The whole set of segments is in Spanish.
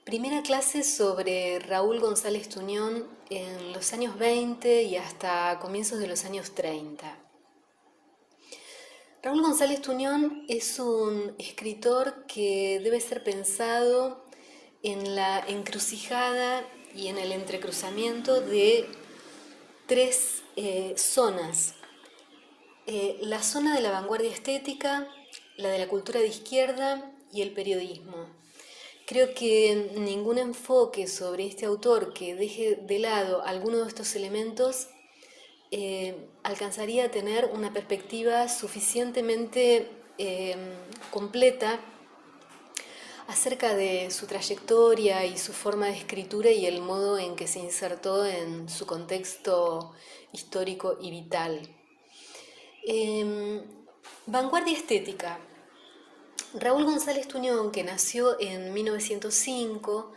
Primera clase sobre Raúl González Tuñón en los años 20 y hasta comienzos de los años 30. Raúl González Tuñón es un escritor que debe ser pensado en la encrucijada y en el entrecruzamiento de tres zonas. La zona de la vanguardia estética, la de la cultura de izquierda y el periodismo. Creo que ningún enfoque sobre este autor que deje de lado alguno de estos elementos alcanzaría a tener una perspectiva suficientemente completa acerca de su trayectoria y su forma de escritura y el modo en que se insertó en su contexto histórico y vital. Vanguardia estética. Raúl González Tuñón, que nació en 1905,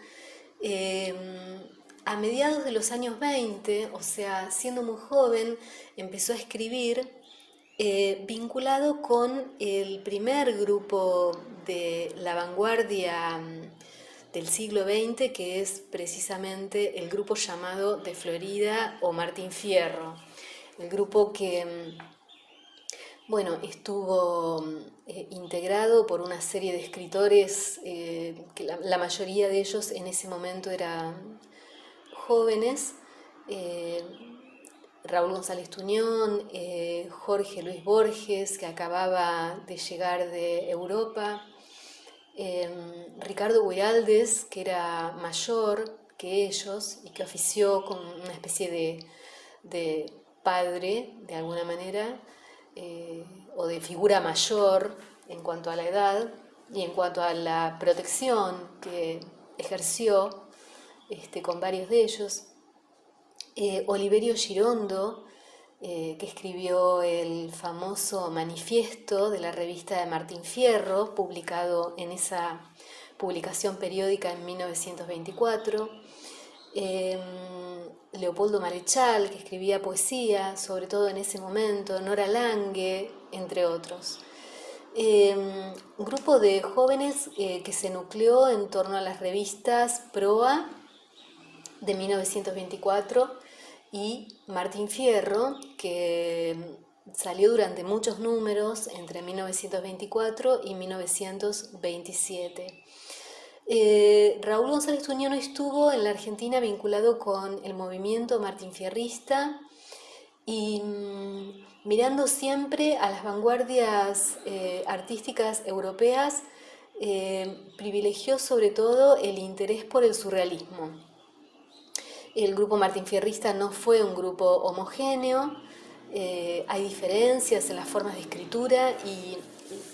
a mediados de los años 20, o sea, siendo muy joven, empezó a escribir vinculado con el primer grupo de la vanguardia del siglo XX, que es precisamente el grupo llamado de Florida o Martín Fierro, el grupo que bueno, estuvo integrado por una serie de escritores, que la mayoría de ellos en ese momento eran jóvenes. eh, Raúl González Tuñón, Jorge Luis Borges, que acababa de llegar de Europa, Ricardo Güiraldes, que era mayor que ellos y que ofició como una especie de padre, de alguna manera, o de figura mayor en cuanto a la edad y en cuanto a la protección que ejerció con varios de ellos. Oliverio Girondo, que escribió el famoso manifiesto de la revista de Martín Fierro, publicado en esa publicación periódica en 1924. Leopoldo Marechal, que escribía poesía, sobre todo en ese momento, Nora Lange, entre otros. Un grupo de jóvenes que se nucleó en torno a las revistas Proa de 1924 y Martín Fierro, que salió durante muchos números entre 1924 y 1927. Raúl González Tuñón estuvo en la Argentina vinculado con el movimiento martinfierrista y mirando siempre a las vanguardias artísticas europeas, privilegió sobre todo el interés por el surrealismo. El grupo martinfierrista no fue un grupo homogéneo, hay diferencias en las formas de escritura y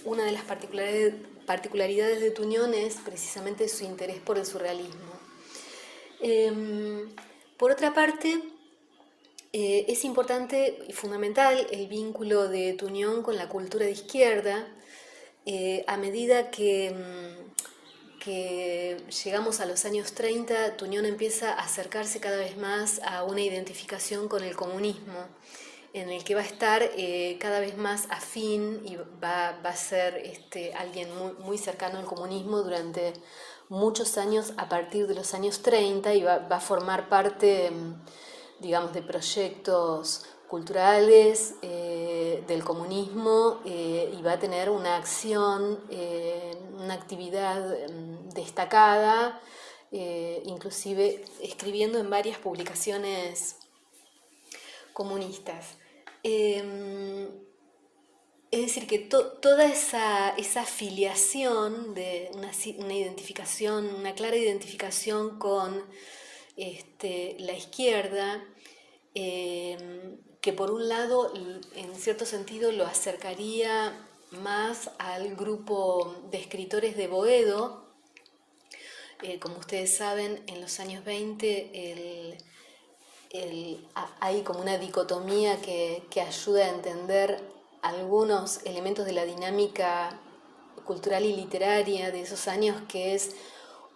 una de las particularidades de Tuñón es precisamente su interés por el surrealismo. Por otra parte, es importante y fundamental el vínculo de Tuñón con la cultura de izquierda. A medida que llegamos a los años 30, Tuñón empieza a acercarse cada vez más a una identificación con el comunismo, en el que va a estar cada vez más afín y va a ser alguien muy cercano al comunismo durante muchos años a partir de los años 30 y va a formar parte, digamos, de proyectos culturales del comunismo y va a tener una acción, una actividad destacada, inclusive escribiendo en varias publicaciones comunistas. Es decir, que toda esa afiliación de una identificación, una clara identificación con la izquierda, que por un lado, en cierto sentido, lo acercaría más al grupo de escritores de Boedo. Como ustedes saben, en los años 20 hay como una dicotomía que ayuda a entender algunos elementos de la dinámica cultural y literaria de esos años, que es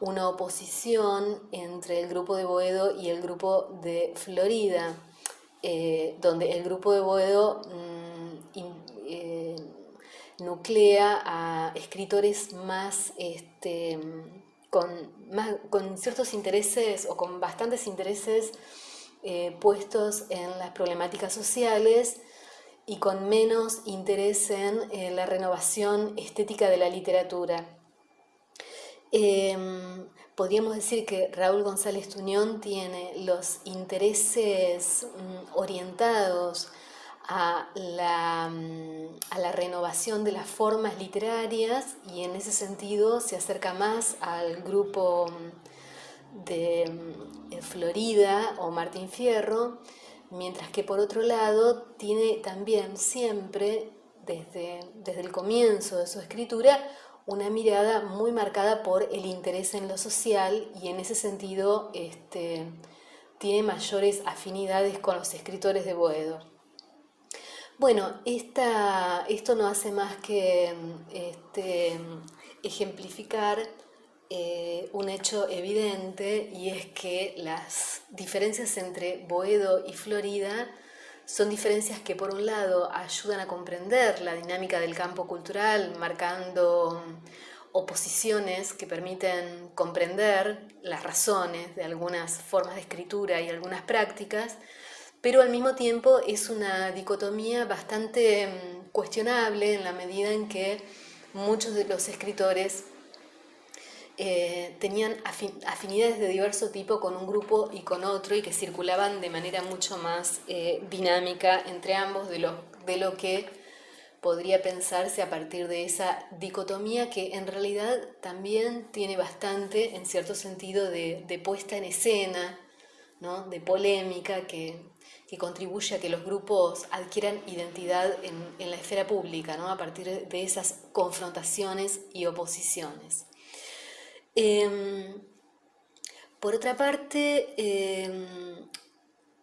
una oposición entre el grupo de Boedo y el grupo de Florida, donde el grupo de Boedo nuclea a escritores más con ciertos intereses o con bastantes intereses puestos en las problemáticas sociales y con menos interés en la renovación estética de la literatura. Podríamos decir que Raúl González Tuñón tiene los intereses orientados a la renovación de las formas literarias, y en ese sentido se acerca más al grupo de Florida o Martín Fierro, mientras que por otro lado tiene también siempre, desde el comienzo de su escritura, una mirada muy marcada por el interés en lo social, y en ese sentido tiene mayores afinidades con los escritores de Boedo. Bueno, esto no hace más que ejemplificar un hecho evidente, y es que las diferencias entre Boedo y Florida son diferencias que por un lado ayudan a comprender la dinámica del campo cultural, marcando oposiciones que permiten comprender las razones de algunas formas de escritura y algunas prácticas, pero al mismo tiempo es una dicotomía bastante cuestionable, en la medida en que muchos de los escritores tenían afinidades de diverso tipo con un grupo y con otro, y que circulaban de manera mucho más dinámica entre ambos de lo que podría pensarse a partir de esa dicotomía, que en realidad también tiene bastante, en cierto sentido, de puesta en escena, ¿no? De polémica, que contribuye a que los grupos adquieran identidad en la esfera pública, ¿no? A partir de esas confrontaciones y oposiciones. Por otra parte,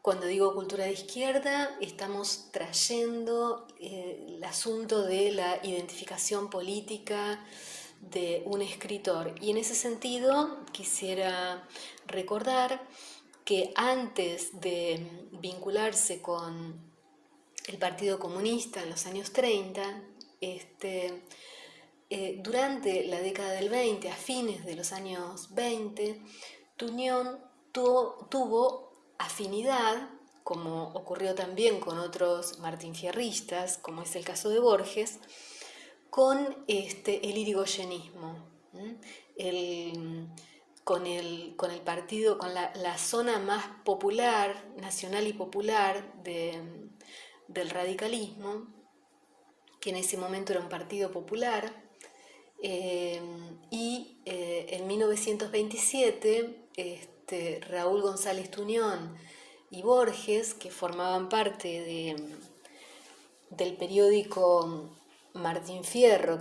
cuando digo cultura de izquierda, estamos trayendo el asunto de la identificación política de un escritor. Y en ese sentido quisiera recordar que antes de vincularse con el Partido Comunista en los años 30, durante la década del 20, a fines de los años 20, Tuñón tuvo afinidad, como ocurrió también con otros martinfierristas, como es el caso de Borges, con el irigoyenismo, con el partido, con la zona más popular, nacional y popular del radicalismo, que en ese momento era un partido popular. Y en 1927 Raúl González Tuñón y Borges, que formaban parte del periódico Martín Fierro,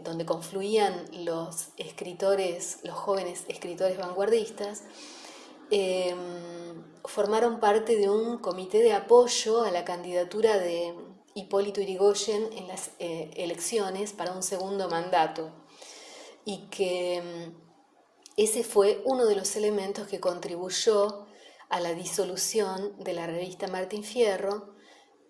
donde confluían los escritores, los jóvenes escritores vanguardistas, formaron parte de un comité de apoyo a la candidatura de Hipólito Yrigoyen en las elecciones para un segundo mandato, y que ese fue uno de los elementos que contribuyó a la disolución de la revista Martín Fierro,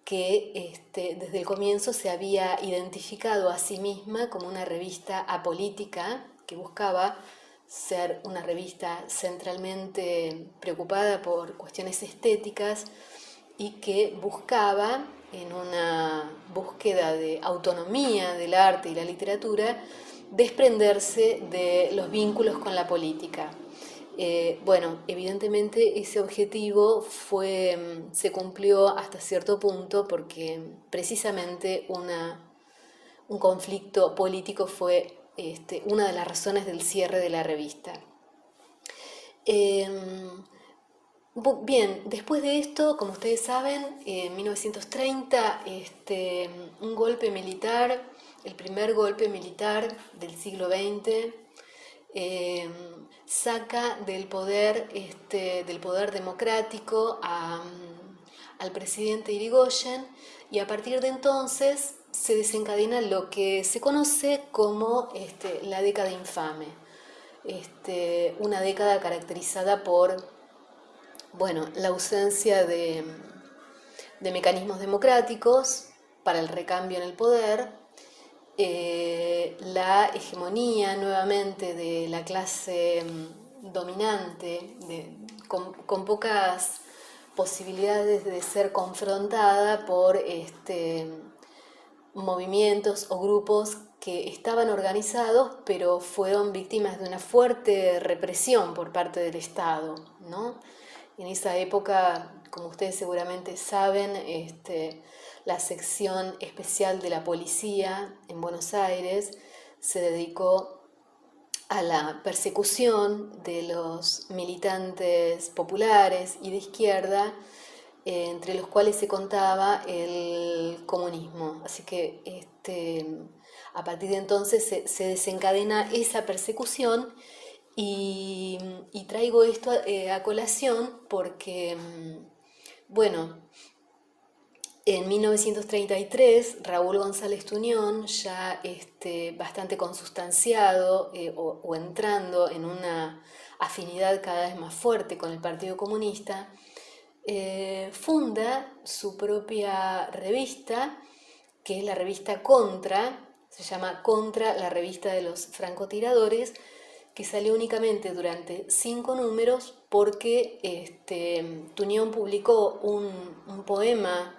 que desde el comienzo se había identificado a sí misma como una revista apolítica, que buscaba ser una revista centralmente preocupada por cuestiones estéticas, y que buscaba, en una búsqueda de autonomía del arte y la literatura, desprenderse de los vínculos con la política. Bueno, evidentemente ese objetivo se cumplió hasta cierto punto, porque precisamente un conflicto político fue una de las razones del cierre de la revista. Bien, después de esto, como ustedes saben, en 1930, un golpe militar, el primer golpe militar del siglo XX, saca del poder democrático al presidente Irigoyen, y a partir de entonces se desencadena lo que se conoce como la década infame, una década caracterizada por la ausencia de mecanismos democráticos para el recambio en el poder, la hegemonía nuevamente de la clase dominante, con pocas posibilidades de ser confrontada por movimientos o grupos que estaban organizados, pero fueron víctimas de una fuerte represión por parte del Estado, ¿no? En esa época, como ustedes seguramente saben, la sección especial de la policía en Buenos Aires se dedicó a la persecución de los militantes populares y de izquierda, entre los cuales se contaba el comunismo. Así que a partir de entonces se desencadena esa persecución y traigo esto a colación porque, bueno, en 1933 Raúl González Tuñón, ya bastante consustanciado o entrando en una afinidad cada vez más fuerte con el Partido Comunista, funda su propia revista, que es la revista Contra, se llama Contra, la revista de los francotiradores, que salió únicamente durante 5 números porque Tuñón publicó un poema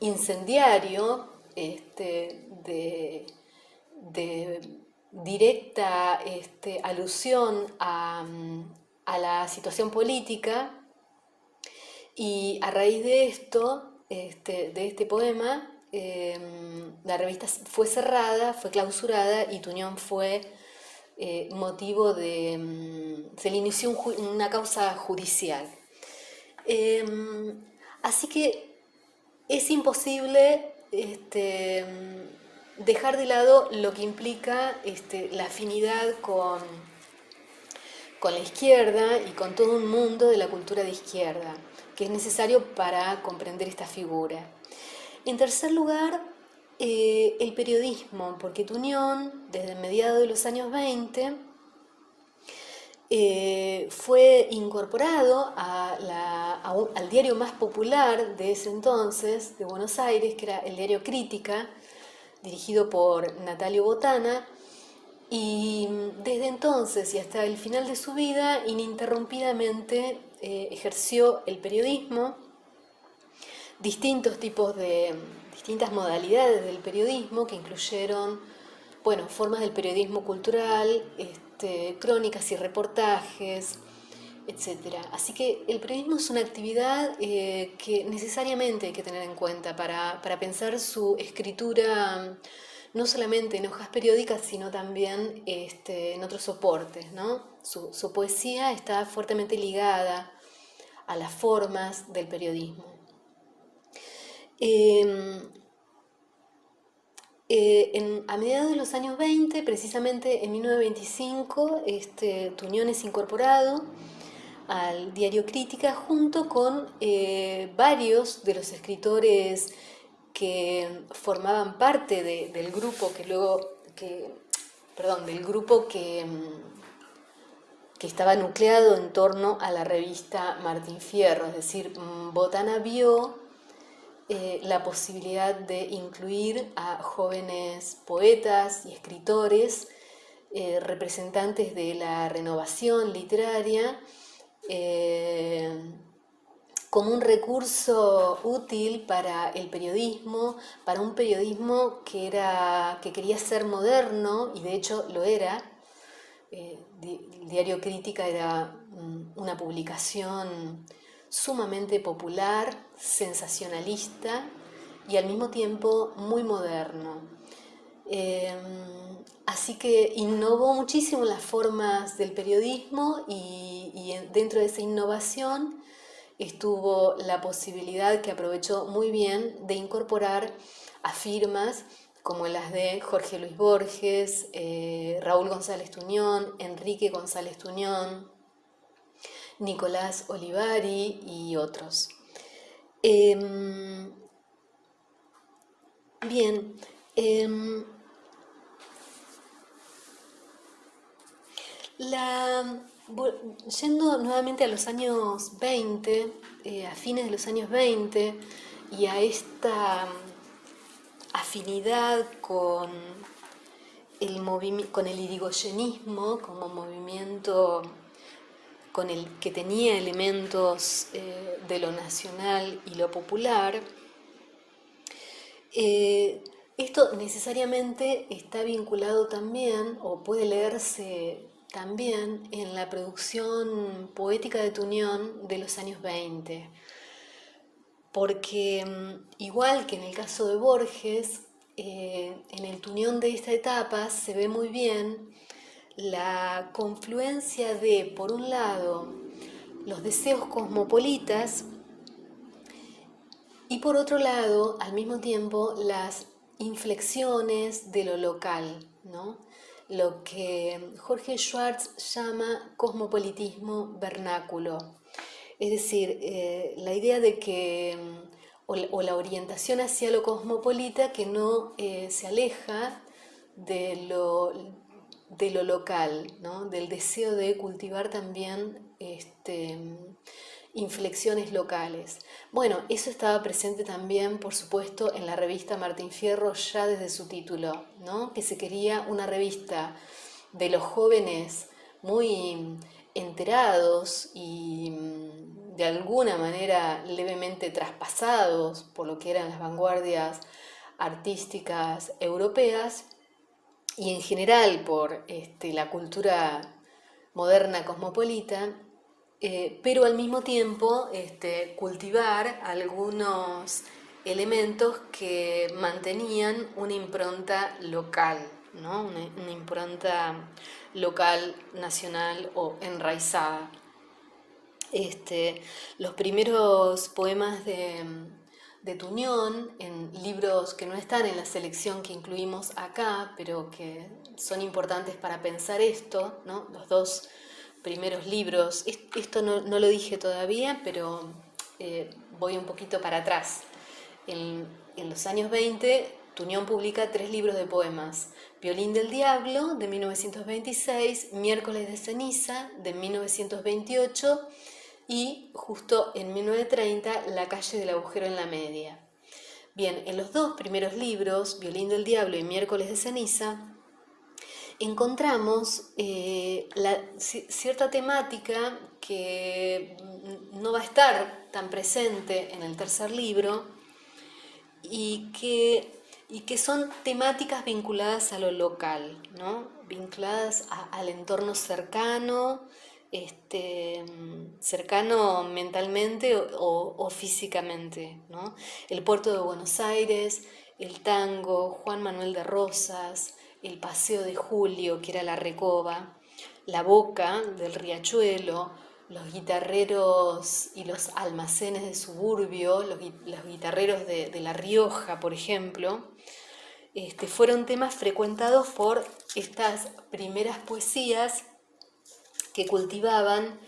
incendiario de directa alusión a la situación política, y a raíz de esto, de este poema, la revista fue cerrada, fue clausurada y Tuñón fue motivo se le inició una causa judicial. Así que es imposible dejar de lado lo que implica la afinidad con la izquierda y con todo un mundo de la cultura de izquierda, que es necesario para comprender esta figura. En tercer lugar, el periodismo, porque Tuñón, desde mediados de los años 20, fue incorporado al diario más popular de ese entonces, de Buenos Aires, que era el diario Crítica, dirigido por Natalio Botana, y desde entonces y hasta el final de su vida, ininterrumpidamente ejerció el periodismo, distintas modalidades del periodismo que incluyeron, bueno, formas del periodismo cultural, crónicas y reportajes, etc. Así que el periodismo es una actividad que necesariamente hay que tener en cuenta para pensar su escritura, no solamente en hojas periódicas, sino también en otros soportes, ¿no? Su poesía está fuertemente ligada a las formas del periodismo. A mediados de los años 20, precisamente en 1925, Tuñón es incorporado al diario Crítica junto con varios de los escritores que formaban parte del grupo que estaba nucleado en torno a la revista Martín Fierro. Es decir, Botana vio la posibilidad de incluir a jóvenes poetas y escritores, representantes de la renovación literaria, como un recurso útil para el periodismo, para un periodismo que quería ser moderno, y de hecho lo era. El diario Crítica era una publicación sumamente popular, sensacionalista y al mismo tiempo muy moderno. Así que innovó muchísimo las formas del periodismo y dentro de esa innovación estuvo la posibilidad, que aprovechó muy bien, de incorporar a firmas como las de Jorge Luis Borges, Raúl González Tuñón, Enrique González Tuñón, Nicolás Olivari y otros. Bien, yendo nuevamente a los años 20, a fines de los años 20, y a esta afinidad con con el irigoyenismo como movimiento con el que tenía elementos de lo nacional y lo popular. Esto necesariamente está vinculado también, o puede leerse también, en la producción poética de Tuñón de los años 20, porque igual que en el caso de Borges, en el Tuñón de esta etapa se ve muy bien la confluencia de, por un lado, los deseos cosmopolitas y por otro lado, al mismo tiempo, las inflexiones de lo local, ¿no? Lo que Jorge Schwartz llama cosmopolitismo vernáculo. Es decir, la idea de que, o la orientación hacia lo cosmopolita que no se aleja de lo local, ¿no? Del deseo de cultivar también inflexiones locales. Bueno, eso estaba presente también, por supuesto, en la revista Martín Fierro ya desde su título, ¿no? Que se quería una revista de los jóvenes muy enterados y de alguna manera levemente traspasados por lo que eran las vanguardias artísticas europeas y en general por la cultura moderna cosmopolita, pero al mismo tiempo cultivar algunos elementos que mantenían una impronta local, ¿no? Una impronta local, nacional o enraizada. Los primeros poemas de Tuñón, en libros que no están en la selección que incluimos acá, pero que son importantes para pensar esto, ¿no? Los dos primeros libros, esto no lo dije todavía, pero voy un poquito para atrás. En los años 20, Tuñón publica 3 libros de poemas: Violín del Diablo, de 1926, Miércoles de Ceniza, de 1928, y justo en 1930, La calle del agujero en la media. Bien, en los dos primeros libros, Violín del Diablo y Miércoles de Ceniza, encontramos cierta temática que no va a estar tan presente en el tercer libro y que son temáticas vinculadas a lo local, ¿no? Vinculadas al entorno cercano, cercano mentalmente o físicamente, ¿no? El puerto de Buenos Aires, el tango, Juan Manuel de Rosas, el paseo de Julio, que era la Recoba, la boca del riachuelo, los guitarreros y los almacenes de suburbio, los guitarreros de La Rioja, por ejemplo, fueron temas frecuentados por estas primeras poesías que cultivaban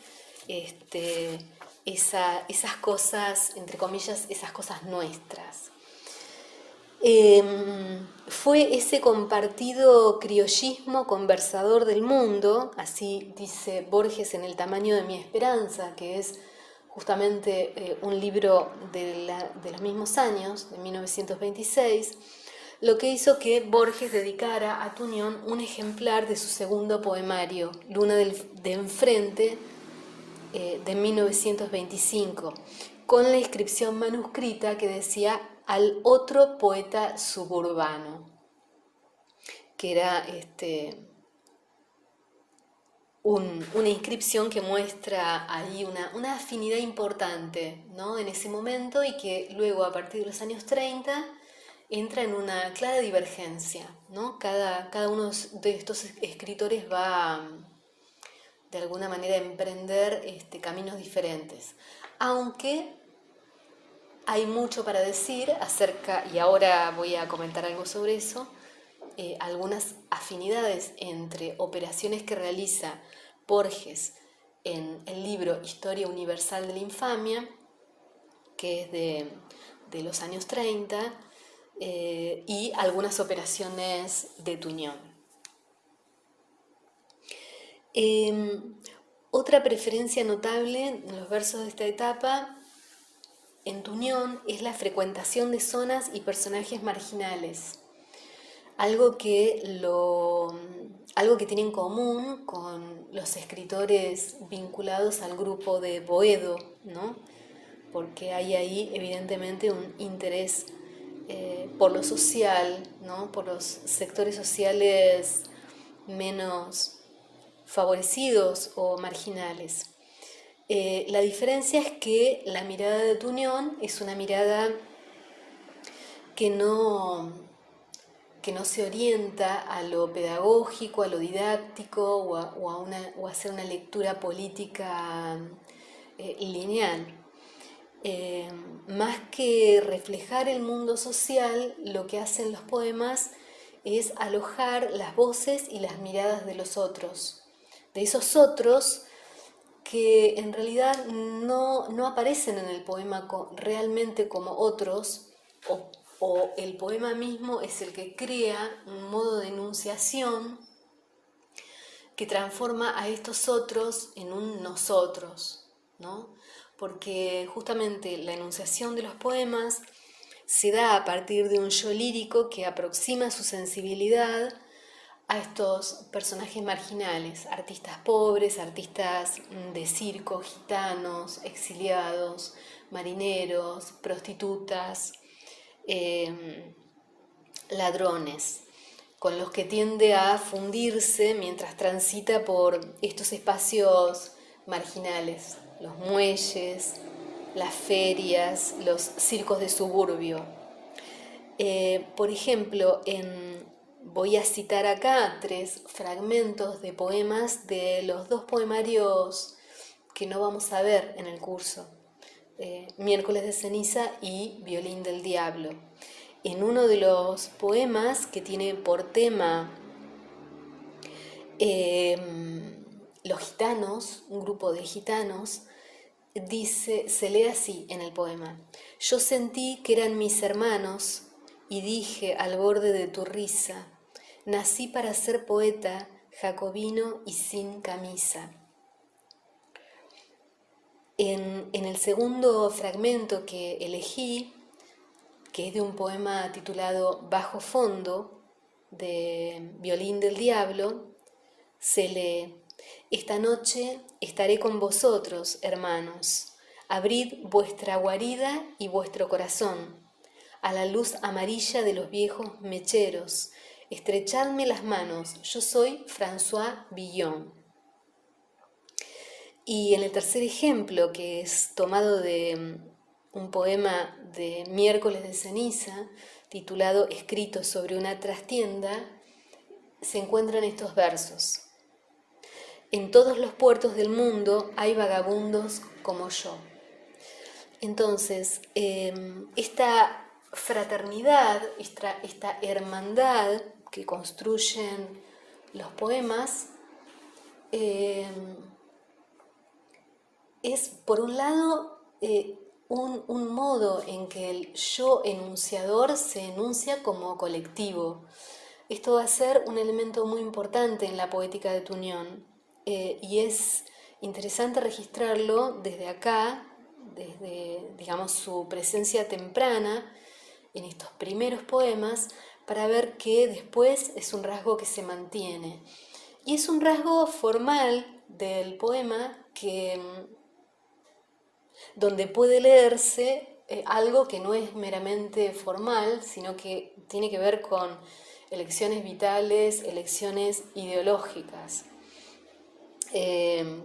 esas cosas, entre comillas, esas cosas nuestras. Fue ese compartido criollismo conversador del mundo, así dice Borges en El tamaño de mi esperanza, que es justamente un libro de los mismos años, de 1926, lo que hizo que Borges dedicara a Tuñón un ejemplar de su segundo poemario, Luna de enfrente, de 1925, con la inscripción manuscrita que decía al otro poeta suburbano, que era una inscripción que muestra ahí una afinidad importante, ¿no? En ese momento, y que luego a partir de los años 30 entra en una clara divergencia, ¿no? Cada uno de estos escritores va de alguna manera a emprender caminos diferentes, aunque hay mucho para decir acerca, y ahora voy a comentar algo sobre eso, algunas afinidades entre operaciones que realiza Borges en el libro Historia Universal de la Infamia, que es de los años 30, y algunas operaciones de Tuñón. Otra preferencia notable en los versos de esta etapa en Tuñón es la frecuentación de zonas y personajes marginales, algo que tiene en común con los escritores vinculados al grupo de Boedo, ¿no? Porque hay ahí evidentemente un interés por lo social, ¿no? Por los sectores sociales menos favorecidos o marginales. La diferencia es que la mirada de Tuñón es una mirada que no se orienta a lo pedagógico, a lo didáctico o a hacer una lectura política lineal. Más que reflejar el mundo social, lo que hacen los poemas es alojar las voces y las miradas de los otros, de esos otros que en realidad no aparecen en el poema realmente como otros, o el poema mismo es el que crea un modo de enunciación que transforma a estos otros en un nosotros, ¿no? Porque justamente la enunciación de los poemas se da a partir de un yo lírico que aproxima su sensibilidad a estos personajes marginales, artistas pobres, artistas de circo, gitanos, exiliados, marineros, prostitutas, ladrones, con los que tiende a fundirse mientras transita por estos espacios marginales, los muelles, las ferias, los circos de suburbio. Por ejemplo, voy a citar acá 3 fragmentos de poemas de los 2 poemarios que no vamos a ver en el curso, Miércoles de ceniza y Violín del diablo. En uno de los poemas que tiene por tema los gitanos, un grupo de gitanos, se lee así en el poema: yo sentí que eran mis hermanos y dije al borde de tu risa, nací para ser poeta, jacobino y sin camisa. En el segundo fragmento que elegí, que es de un poema titulado Bajo Fondo, de Violín del Diablo, se lee: esta noche estaré con vosotros, hermanos, abrid vuestra guarida y vuestro corazón a la luz amarilla de los viejos mecheros, estrechadme las manos, yo soy François Villon. Y en el tercer ejemplo, que es tomado de un poema de Miércoles de ceniza, titulado Escrito sobre una trastienda, se encuentran estos versos: en todos los puertos del mundo hay vagabundos como yo. Entonces, esta fraternidad, esta hermandad que construyen los poemas, es, por un lado, un modo en que el yo enunciador se enuncia como colectivo. Esto va a ser un elemento muy importante en la poética de Tuñón, y es interesante registrarlo desde acá, desde, digamos, su presencia temprana en estos primeros poemas, para ver que después es un rasgo que se mantiene. Y es un rasgo formal del poema donde puede leerse algo que no es meramente formal, sino que tiene que ver con elecciones vitales, elecciones ideológicas,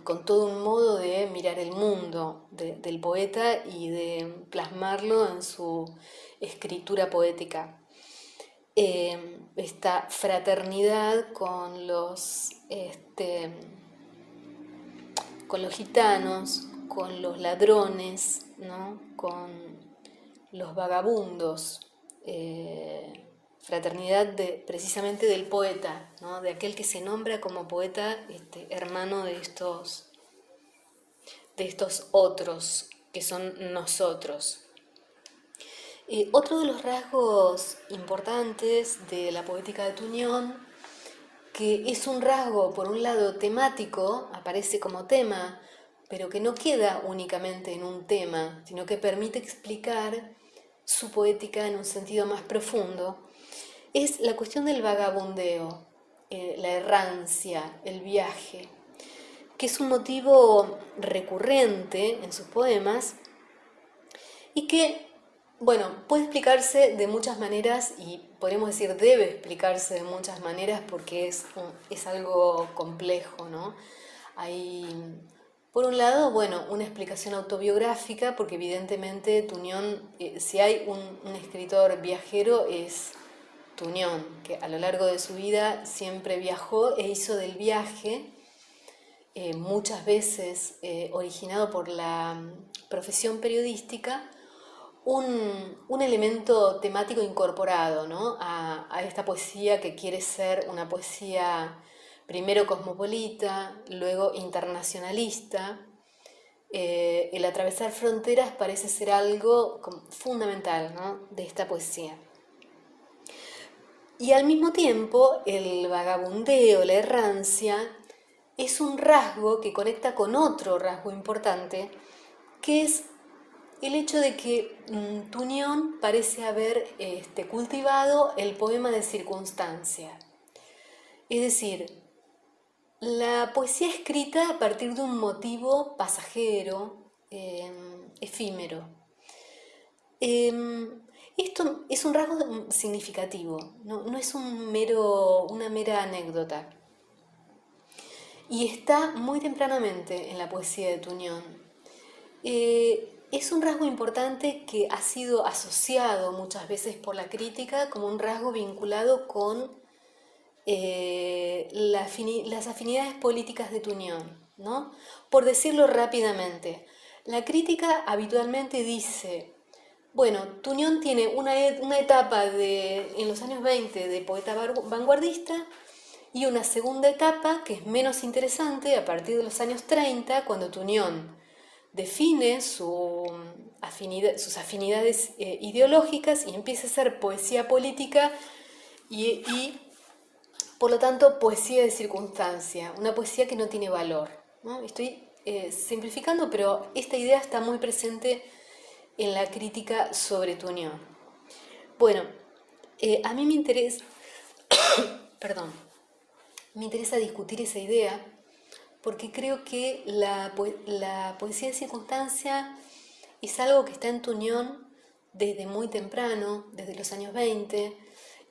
con todo un modo de mirar el mundo del poeta y de plasmarlo en su escritura poética. Esta fraternidad con los gitanos, con los ladrones, ¿no? Con los vagabundos, fraternidad precisamente del poeta, ¿no? De aquel que se nombra como poeta, hermano de estos otros que son nosotros. Otro de los rasgos importantes de la poética de Tuñón, que es un rasgo por un lado temático, aparece como tema, pero que no queda únicamente en un tema, sino que permite explicar su poética en un sentido más profundo, es la cuestión del vagabundeo, la errancia, el viaje, que es un motivo recurrente en sus poemas y que, bueno, puede explicarse de muchas maneras y podríamos decir debe explicarse de muchas maneras porque es algo complejo, ¿no? Hay, por un lado, bueno, una explicación autobiográfica porque evidentemente Tuñón, si hay un escritor viajero es Tuñón, que a lo largo de su vida siempre viajó e hizo del viaje, muchas veces originado por la profesión periodística, un elemento temático incorporado, ¿no? a esta poesía que quiere ser una poesía primero cosmopolita, luego internacionalista. El atravesar fronteras parece ser algo fundamental, ¿no? de esta poesía. Y al mismo tiempo, el vagabundeo, la errancia, es un rasgo que conecta con otro rasgo importante, que es el hecho de que Tuñón parece haber cultivado el poema de circunstancia. Es decir, la poesía escrita a partir de un motivo pasajero, efímero. Esto es un rasgo significativo, no es una mera anécdota. Y está muy tempranamente en la poesía de Tuñón. Es un rasgo importante que ha sido asociado muchas veces por la crítica como un rasgo vinculado con las afinidades políticas de Tuñón, ¿no? Por decirlo rápidamente, la crítica habitualmente dice, bueno, Tuñón tiene una etapa en los años 20 de poeta vanguardista y una segunda etapa que es menos interesante a partir de los años 30, cuando Tuñón define sus afinidades ideológicas y empieza a hacer poesía política y por lo tanto poesía de circunstancia, una poesía que no tiene valor, ¿no? Estoy simplificando, pero esta idea está muy presente en la crítica sobre Tuñón. Bueno, a mí me interesa, perdón, me interesa discutir esa idea porque creo que la poesía de circunstancia es algo que está en Tuñón desde muy temprano, desde los años 20,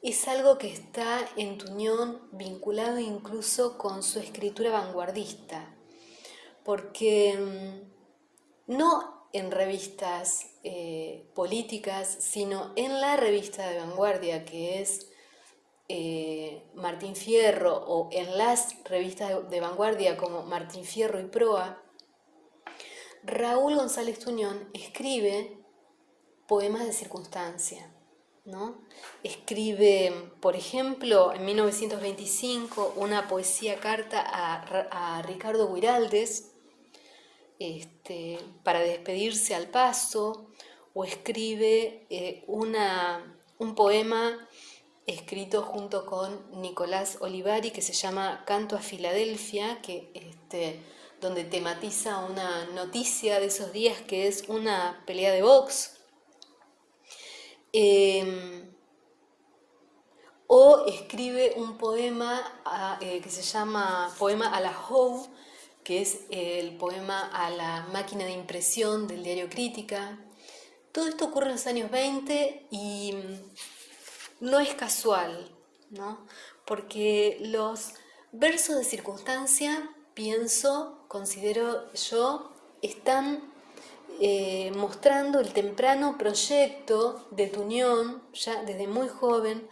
es algo que está en Tuñón vinculado incluso con su escritura vanguardista, porque no en revistas políticas, sino en la revista de vanguardia que es Martín Fierro, o en las revistas de vanguardia como Martín Fierro y Proa, Raúl González Tuñón escribe poemas de circunstancia, ¿no? Escribe, por ejemplo, en 1925 una poesía carta a Ricardo Guiraldes para despedirse al paso, o escribe un poema escrito junto con Nicolás Olivari que se llama Canto a Filadelfia, donde tematiza una noticia de esos días que es una pelea de box. O escribe un poema que se llama Poema a la Howe, que es el poema a la máquina de impresión del diario Crítica. Todo esto ocurre en los años 20 y no es casual, ¿no? Porque los versos de circunstancia, considero yo, están mostrando el temprano proyecto de Tuñón, ya desde muy joven,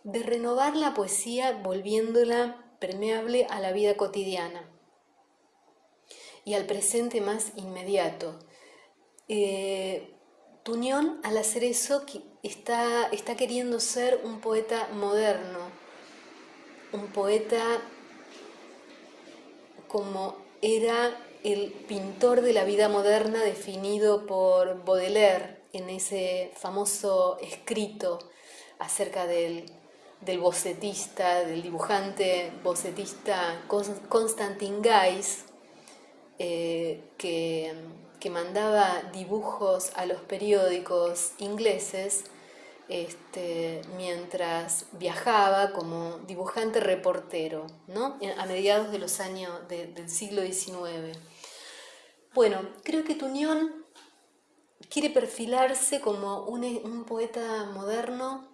de renovar la poesía volviéndola permeable a la vida cotidiana y al presente más inmediato. Tuñón, al hacer eso, está queriendo ser un poeta moderno, un poeta como era el pintor de la vida moderna definido por Baudelaire en ese famoso escrito acerca del bocetista, del dibujante bocetista Constantin Guys, que mandaba dibujos a los periódicos ingleses mientras viajaba como dibujante reportero, ¿no? A mediados de los años del siglo XIX. Bueno, creo que Tuñón quiere perfilarse como un poeta moderno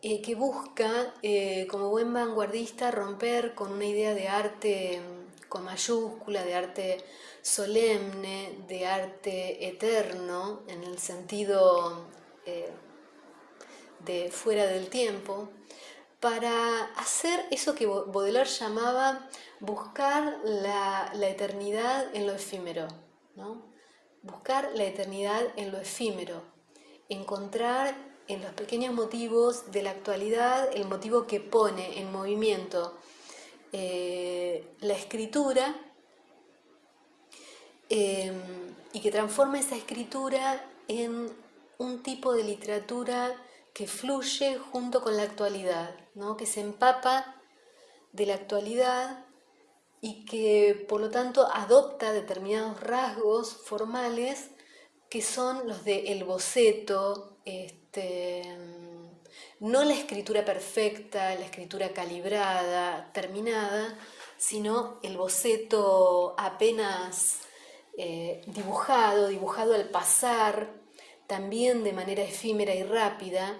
que busca, como buen vanguardista, romper con una idea de arte con mayúscula, de arte solemne, de arte eterno, en el sentido de fuera del tiempo, para hacer eso que Baudelaire llamaba buscar la eternidad en lo efímero, ¿no? Buscar la eternidad en lo efímero, encontrar en los pequeños motivos de la actualidad el motivo que pone en movimiento la escritura y que transforma esa escritura en un tipo de literatura que fluye junto con la actualidad, ¿no? Que se empapa de la actualidad y que por lo tanto adopta determinados rasgos formales que son los del boceto, no la escritura perfecta, la escritura calibrada, terminada, sino el boceto apenas dibujado al pasar, también de manera efímera y rápida,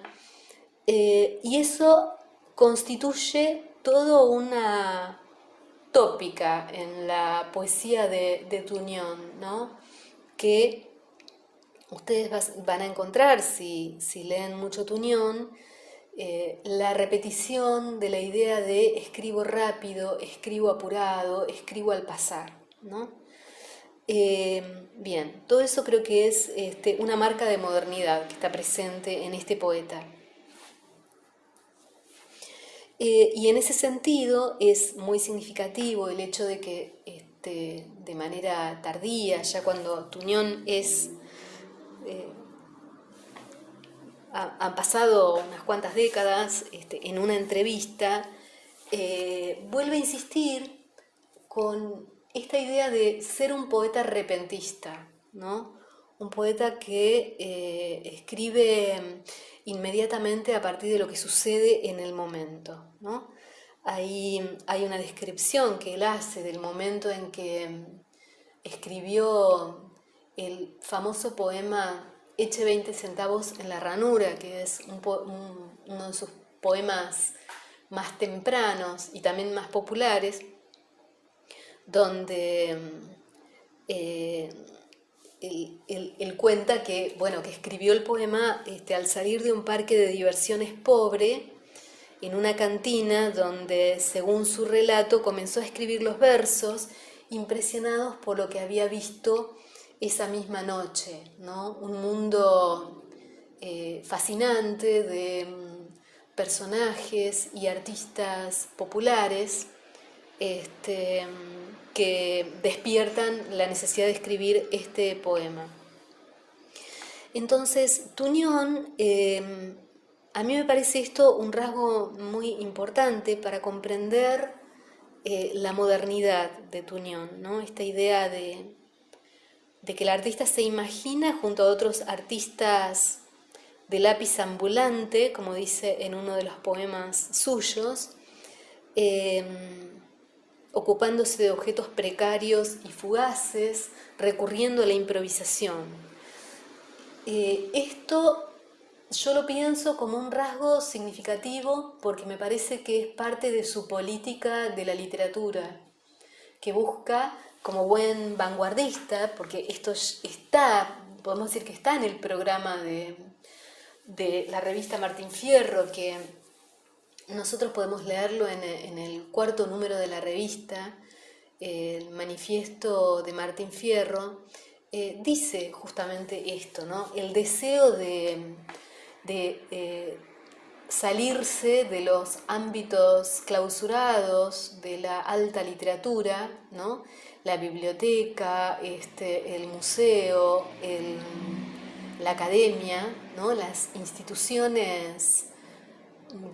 y eso constituye todo una tópica en la poesía de Tuñón, ¿no? Que ustedes van a encontrar, si leen mucho Tuñón, la repetición de la idea de escribo rápido, escribo apurado, escribo al pasar, ¿no? Bien, todo eso creo que es una marca de modernidad que está presente en este poeta. Y en ese sentido es muy significativo el hecho de que de manera tardía, ya cuando Tuñón han pasado unas cuantas décadas, en una entrevista, vuelve a insistir con esta idea de ser un poeta repentista, ¿no? Un poeta que escribe inmediatamente a partir de lo que sucede en el momento, ¿no? Hay una descripción que él hace del momento en que escribió el famoso poema Eche 20 centavos en la ranura, que es uno de sus poemas más tempranos y también más populares, donde él cuenta que, bueno, que escribió el poema al salir de un parque de diversiones pobre, en una cantina donde, según su relato, comenzó a escribir los versos impresionados por lo que había visto esa misma noche, ¿no? Un mundo fascinante de personajes y artistas populares que despiertan la necesidad de escribir este poema. Entonces, Tuñón, a mí me parece esto un rasgo muy importante para comprender la modernidad de Tuñón, ¿no? Esta idea de que el artista se imagina junto a otros artistas de lápiz ambulante, como dice en uno de los poemas suyos, ocupándose de objetos precarios y fugaces, recurriendo a la improvisación. Esto yo lo pienso como un rasgo significativo porque me parece que es parte de su política de la literatura, que busca, como buen vanguardista, porque esto podemos decir que está en el programa de la revista Martín Fierro, que nosotros podemos leerlo en el cuarto número de la revista, el manifiesto de Martín Fierro, dice justamente esto, ¿no? El deseo de salirse de los ámbitos clausurados de la alta literatura, ¿no? La biblioteca, el museo, la academia, ¿no? Las instituciones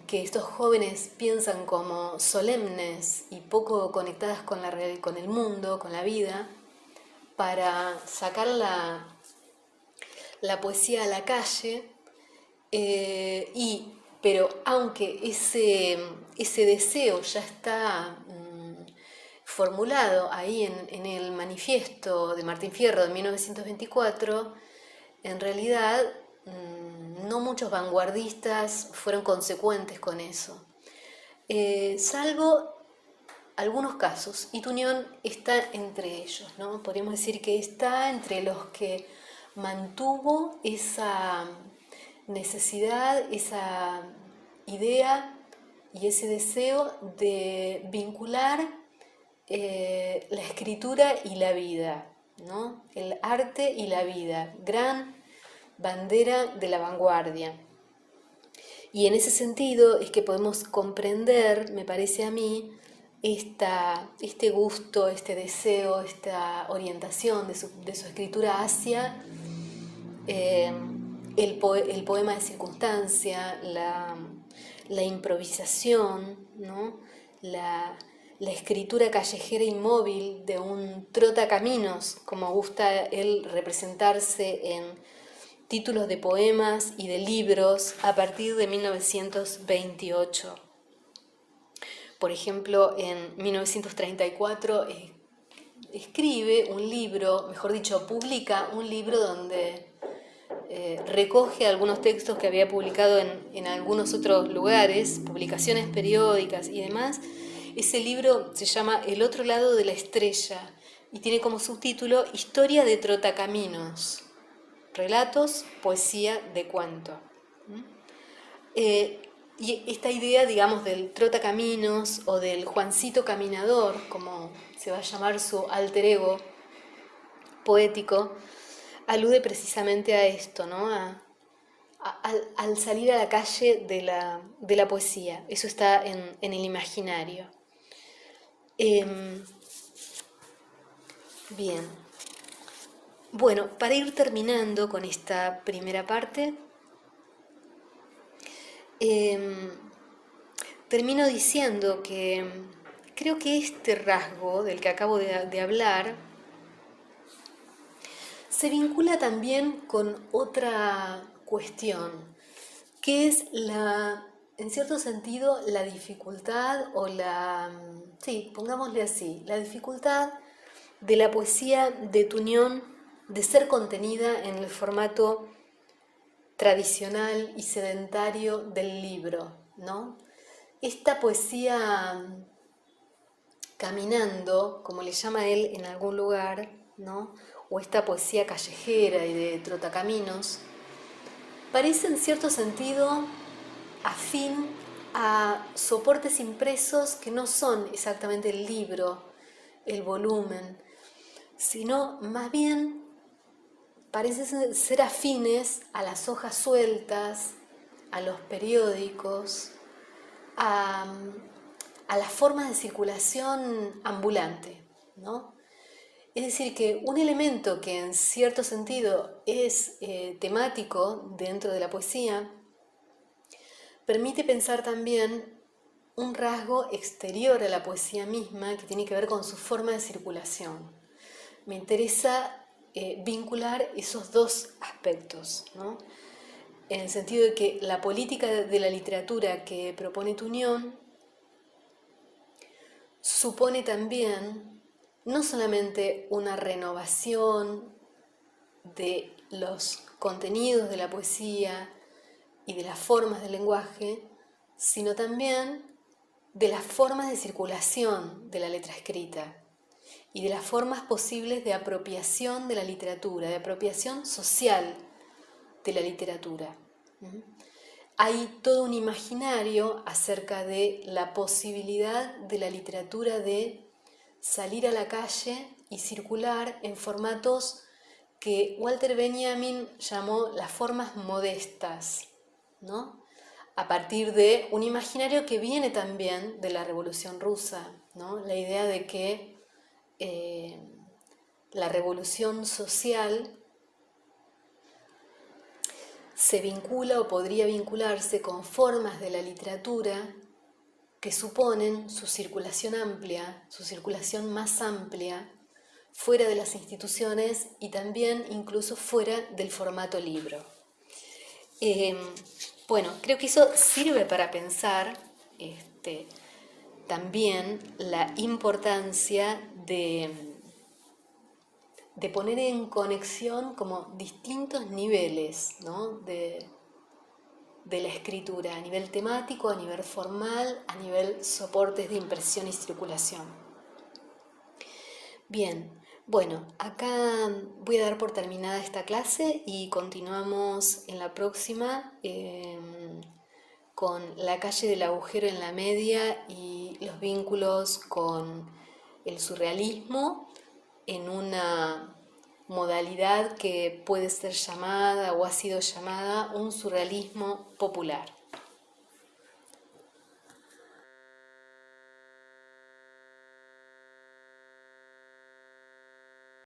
que estos jóvenes piensan como solemnes y poco conectadas con con el mundo, con la vida, para sacar la poesía a la calle, pero aunque ese deseo ya está formulado ahí en el manifiesto de Martín Fierro de 1924, en realidad no muchos vanguardistas fueron consecuentes con eso, salvo algunos casos, y Tuñón está entre ellos, ¿no? Podríamos decir que está entre los que mantuvo esa necesidad, esa idea y ese deseo de vincular la escritura y la vida, ¿no? El arte y la vida, gran bandera de la vanguardia. Y en ese sentido es que podemos comprender, me parece a mí, este gusto, este deseo, esta orientación de su escritura hacia el poema de circunstancia, la improvisación, ¿no? La escritura callejera inmóvil de un trotacaminos, como gusta él representarse en títulos de poemas y de libros a partir de 1928. Por ejemplo, en 1934 escribe un libro, mejor dicho, publica un libro donde recoge algunos textos que había publicado en algunos otros lugares, publicaciones periódicas y demás. Ese libro se llama El otro lado de la estrella y tiene como subtítulo Historia de Trotacaminos, relatos, poesía de cuento. Y esta idea, digamos, del trotacaminos o del Juancito Caminador, como se va a llamar su alter ego poético, alude precisamente a esto, ¿no? Al salir a la calle de la poesía. Eso está en el imaginario. Bien. Bueno, para ir terminando con esta primera parte, termino diciendo que creo que este rasgo del que acabo de hablar se vincula también con otra cuestión, que es en cierto sentido, la dificultad o sí, pongámosle así, la dificultad de la poesía de Tuñón de ser contenida en el formato tradicional y sedentario del libro, ¿no? Esta poesía caminando, como le llama él en algún lugar, ¿no? O esta poesía callejera y de trotacaminos, parece en cierto sentido afín a soportes impresos que no son exactamente el libro, el volumen, sino más bien parecen ser afines a las hojas sueltas, a los periódicos, a las formas de circulación ambulante, ¿no? Es decir, que un elemento que en cierto sentido es temático dentro de la poesía, permite pensar también un rasgo exterior a la poesía misma que tiene que ver con su forma de circulación. Me interesa vincular esos dos aspectos, ¿no? En el sentido de que la política de la literatura que propone Tuñón supone también no solamente una renovación de los contenidos de la poesía y de las formas del lenguaje, sino también de las formas de circulación de la letra escrita y de las formas posibles de apropiación de la literatura, de apropiación social de la literatura. Hay todo un imaginario acerca de la posibilidad de la literatura de salir a la calle y circular en formatos que Walter Benjamin llamó las formas modestas, ¿no? A partir de un imaginario que viene también de la Revolución Rusa, ¿no? La idea de que la revolución social se vincula o podría vincularse con formas de la literatura que suponen su circulación amplia, su circulación más amplia, fuera de las instituciones y también incluso fuera del formato libro. Bueno, creo que eso sirve para pensar también la importancia de poner en conexión como distintos niveles, ¿no? de la escritura, a nivel temático, a nivel formal, a nivel soportes de impresión y circulación. Bien, bueno, acá voy a dar por terminada esta clase y continuamos en la próxima con la calle del agujero en la media y los vínculos con el surrealismo en una modalidad que puede ser llamada o ha sido llamada un surrealismo popular.